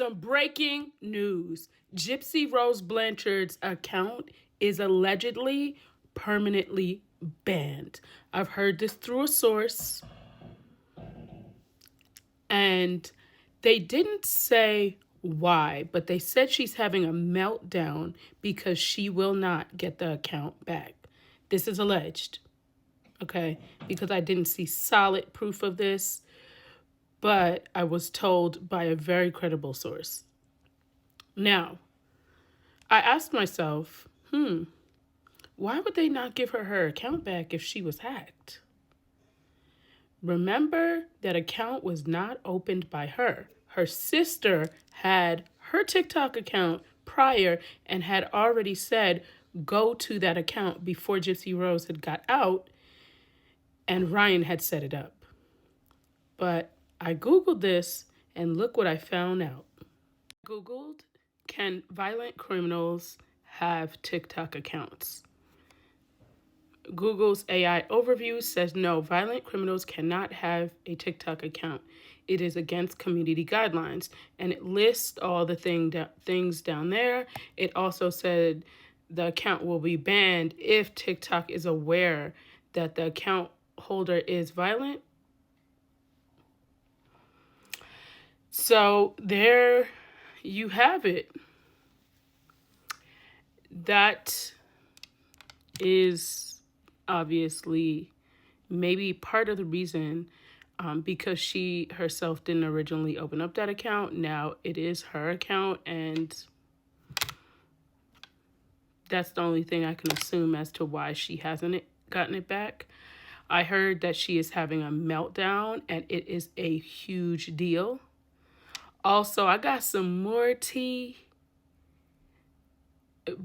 some breaking news. Gypsy Rose Blanchard's account is allegedly permanently banned. I've heard this through a source, and they didn't say why, but they said she's having a meltdown because she will not get the account back. This is alleged, okay? Because I didn't see solid proof of this, but I was told by a very credible source. Now, I asked myself, why would they not give her account back if she was hacked? Remember, that account was not opened by her. Her sister had her TikTok account prior and had already said, go to that account before Gypsy Rose had got out, and Ryan had set it up. But I Googled this, and look what I found out. Googled, can violent criminals have TikTok accounts? Google's AI overview says no, violent criminals cannot have a TikTok account. It is against community guidelines. And it lists all the things down there. It also said the account will be banned if TikTok is aware that the account holder is violent. So there you have it. That is obviously maybe part of the reason, because she herself didn't originally open up that account. Now it is her account, and that's the only thing I can assume as to why she hasn't gotten it back. I heard that she is having a meltdown, and it is a huge deal. Also, I got some more tea,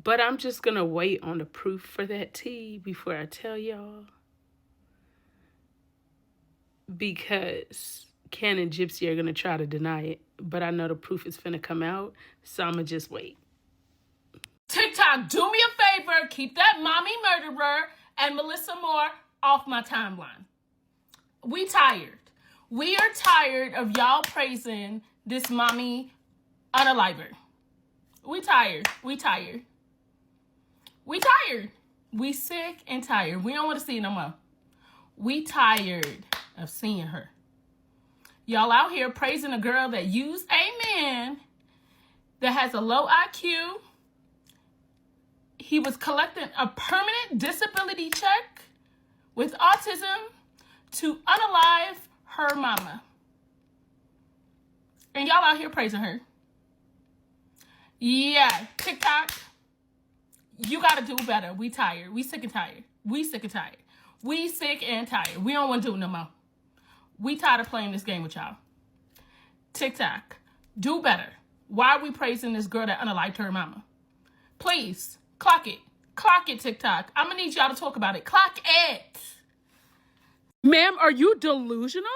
but I'm just going to wait on the proof for that tea before I tell y'all. Because Ken and Gypsy are going to try to deny it, but I know the proof is finna come out, so I'm going to just wait. TikTok, do me a favor, keep that mommy murderer and Melissa Moore off my timeline. We tired. We are tired of y'all praising this mommy unaliver. We tired. We tired. We tired. We sick and tired. We don't want to see it no more. We tired of seeing her. Y'all out here praising a girl that used a man that has a low IQ. He was collecting a permanent disability check with autism to unalive her mama. And y'all out here praising her. Yeah, TikTok, you got to do better. We tired. We sick and tired. We sick and tired. We sick and tired. We don't want to do it no more. We tired of playing this game with y'all. TikTok, do better. Why are we praising this girl that unalived her mama? Please, clock it. Clock it, TikTok. I'm going to need y'all to talk about it. Clock it. Ma'am, are you delusional?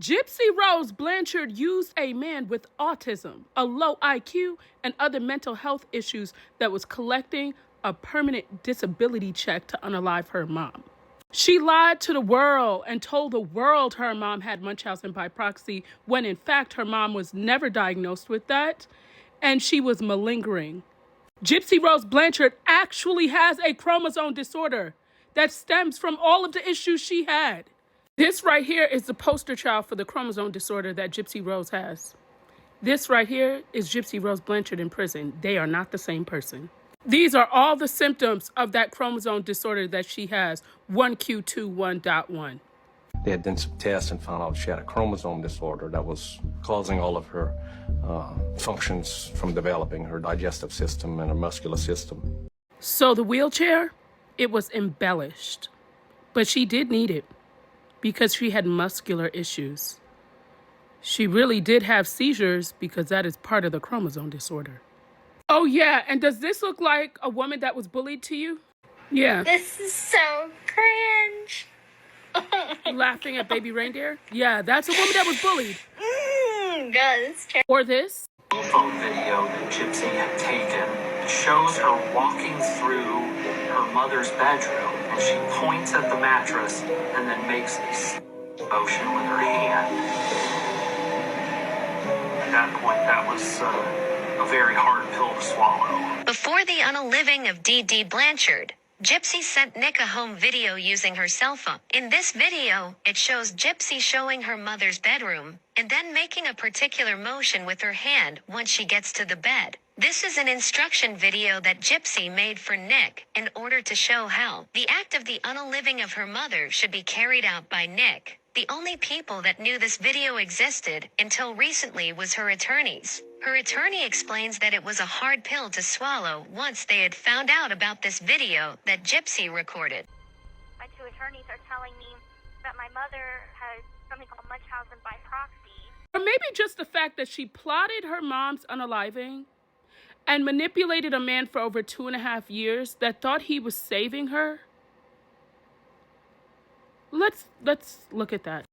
Gypsy Rose Blanchard used a man with autism, a low IQ, and other mental health issues that was collecting a permanent disability check to unalive her mom. She lied to the world and told the world her mom had Munchausen by proxy, when in fact her mom was never diagnosed with that, and she was malingering. Gypsy Rose Blanchard actually has a chromosome disorder that stems from all of the issues she had. This right here is the poster child for the chromosome disorder that Gypsy Rose has. This right here is Gypsy Rose Blanchard in prison. They are not the same person. These are all the symptoms of that chromosome disorder that she has, 1q21.1. They had done some tests and found out she had a chromosome disorder that was causing all of her functions from developing, her digestive system and her muscular system. So the wheelchair, it was embellished, but she did need it because she had muscular issues. She really did have seizures because that is part of the chromosome disorder. Oh yeah, and does this look like a woman that was bullied to you? Yeah. This is so cringe. Laughing at baby reindeer? Yeah, that's a woman that was bullied. God, it's terrible. Or this. Phone video that Gypsy had taken shows her walking through her mother's bedroom, and she points at the mattress and then makes this motion with her hand. that point, that was a very hard pill to swallow. Before the unaliving of D.D. Blanchard, Gypsy sent Nick a home video using her cell phone. In this video, it shows Gypsy showing her mother's bedroom, and then making a particular motion with her hand once she gets to the bed. This is an instruction video that Gypsy made for Nick in order to show how the act of the unaliving of her mother should be carried out by Nick. The only people that knew this video existed until recently was her attorneys. Her attorney explains that it was a hard pill to swallow once they had found out about this video that Gypsy recorded. My two attorneys are telling me that my mother has something called Munchausen by proxy. Or maybe just the fact that she plotted her mom's unaliving and manipulated a man for over 2.5 years that thought he was saving her. Let's look at that.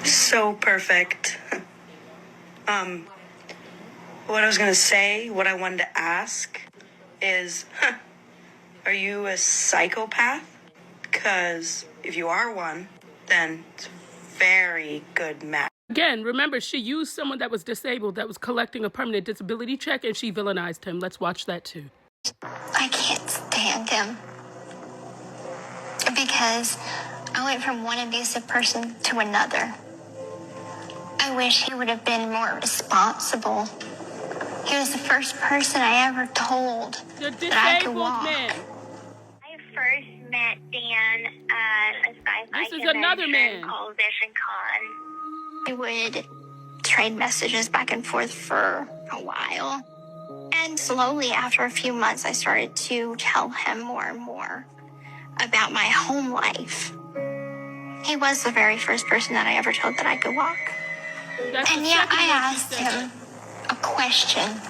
So perfect. What I was gonna say, what I wanted to ask is, are you a psychopath? Because if you are one, then it's very good match. Again, remember, she used someone that was disabled, that was collecting a permanent disability check, and she villainized him. Let's watch that too. I can't stand him. Because I went from one abusive person to another. I wish he would have been more responsible. He was the first person I ever told The that I could disabled walk. man. I first met Dan at a sci-fi This is another man. called Vision Con. We would trade messages back and forth for a while. And slowly, after a few months, I started to tell him more and more about my home life. He was the very first person that I ever told that I could walk. That's the And yeah, second I one she asked said. him a question.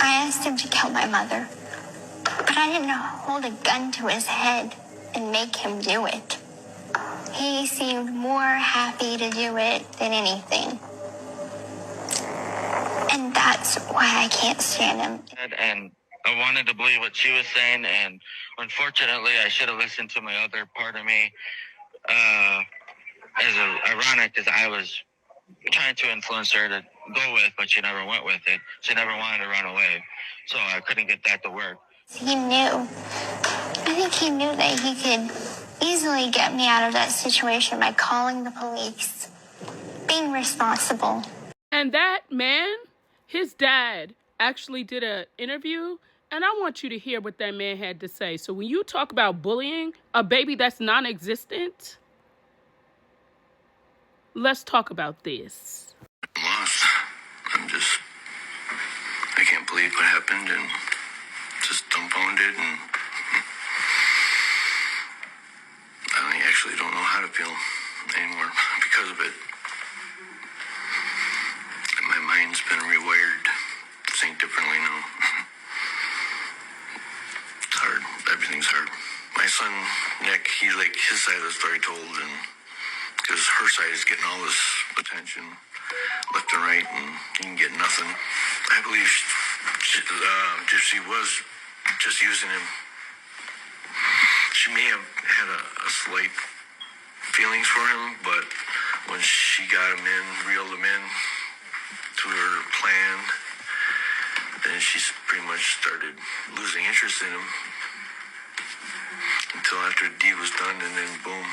I asked him to kill my mother, but I didn't hold a gun to his head and make him do it. He seemed more happy to do it than anything. And that's why I can't stand him. And I wanted to believe what she was saying, and unfortunately, I should have listened to my other part of me. Ironic, because I was trying to influence her to go with, but she never went with it. She never wanted to run away, so I couldn't get that to work. He knew. I think he knew that he could easily get me out of that situation by calling the police, being responsible. And that man, his dad, actually did an interview, and I want you to hear what that man had to say. So when you talk about bullying a baby that's non-existent, let's talk about this. I'm lost. I can't believe what happened, and just dumbfounded, and I actually don't know how to feel anymore because of it. My mind's been rewired to think differently now. It's hard. Everything's hard. My son, Nick, he's like his side of the story told, and because her side is getting all this attention left and right, and he can get nothing. I believe Gypsy was just using him. She may have had a slight feelings for him, but when she got him in, reeled him in to her plan, then she pretty much started losing interest in him until after the deed was done, and then boom,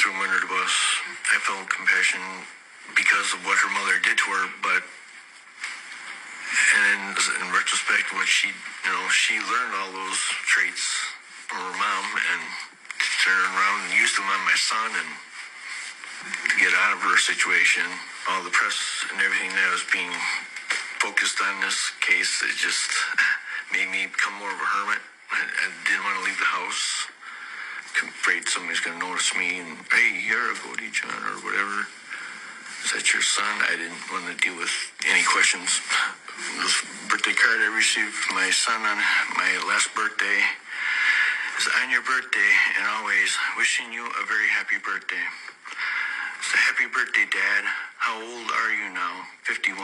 threw him under the bus. I felt compassion because of what her mother did to her, but and in retrospect, what she learned all those traits from her mom and turned around and used them on my son, and to get out of her situation, all the press and everything that was being focused on this case, it just made me become more of a hermit. I didn't want to leave the house. Afraid somebody's going to notice me and, hey, you're a GODEJOHN or whatever. Is that your son? I didn't want to deal with any questions. This birthday card I received from my son on my last birthday is on your birthday and always wishing you a very happy birthday. So happy birthday, Dad. How old are you now? 51?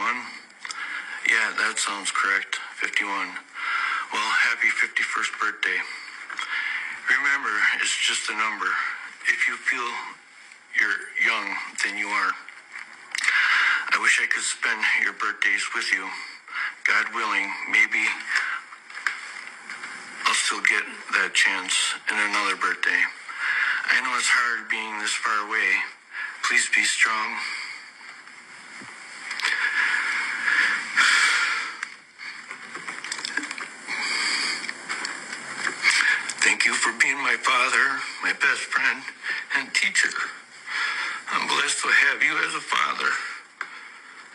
Yeah, that sounds correct. 51. Well, happy 51st birthday. Remember, it's just a number. If you feel you're young, then you are. I wish I could spend your birthdays with you. God willing, maybe I'll still get that chance in another birthday. I know it's hard being this far away. Please be strong. Thank you for being my father, my best friend, and teacher. I'm blessed to have you as a father.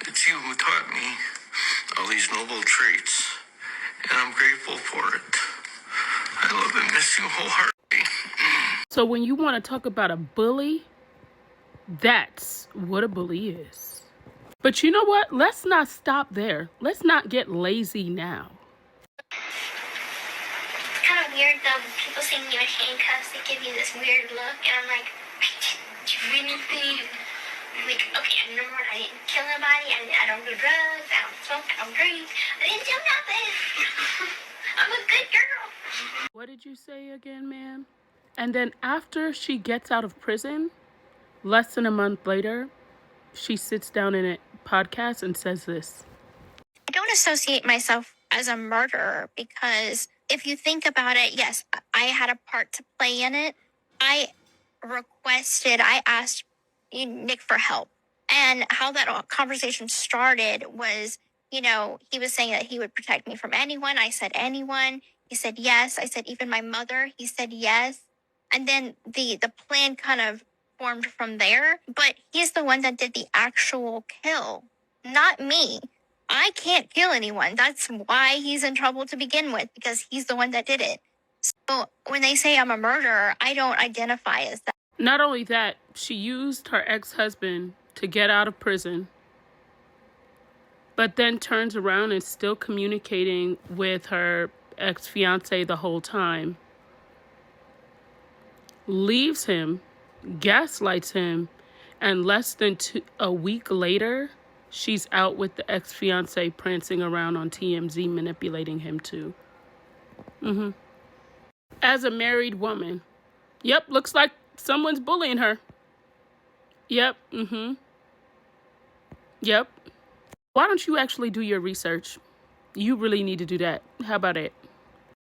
It's you who taught me all these noble traits, and I'm grateful for it. I love and miss you wholeheartedly. So when you want to talk about a bully, that's what a bully is. But you know what? Let's not stop there. Let's not get lazy now. It's kind of weird though, people seeing you in handcuffs, they give you this weird look, and I'm like, do you really think? Like, okay, number one, I didn't kill nobody, I don't do drugs, I don't smoke, I don't drink, I didn't do nothing. I'm a good girl. What did you say again, ma'am? And then after she gets out of prison, less than a month later, she sits down in a podcast and says this. I don't associate myself as a murderer because if you think about it, yes, I had a part to play in it. I asked Nick for help. And how that conversation started was, he was saying that he would protect me from anyone. I said anyone. He said yes. I said even my mother. He said yes. And then the plan kind of formed from there. But he's the one that did the actual kill, not me. I can't kill anyone. That's why he's in trouble to begin with, because he's the one that did it. So when they say I'm a murderer, I don't identify as that. Not only that, she used her ex-husband to get out of prison, but then turns around and still communicating with her ex-fiance the whole time. Leaves him, gaslights him, and less than a week later, she's out with the ex-fiance prancing around on TMZ manipulating him too. As a married woman, yep, looks like someone's bullying her. Yep, Yep. Why don't you actually do your research? You really need to do that. How about it?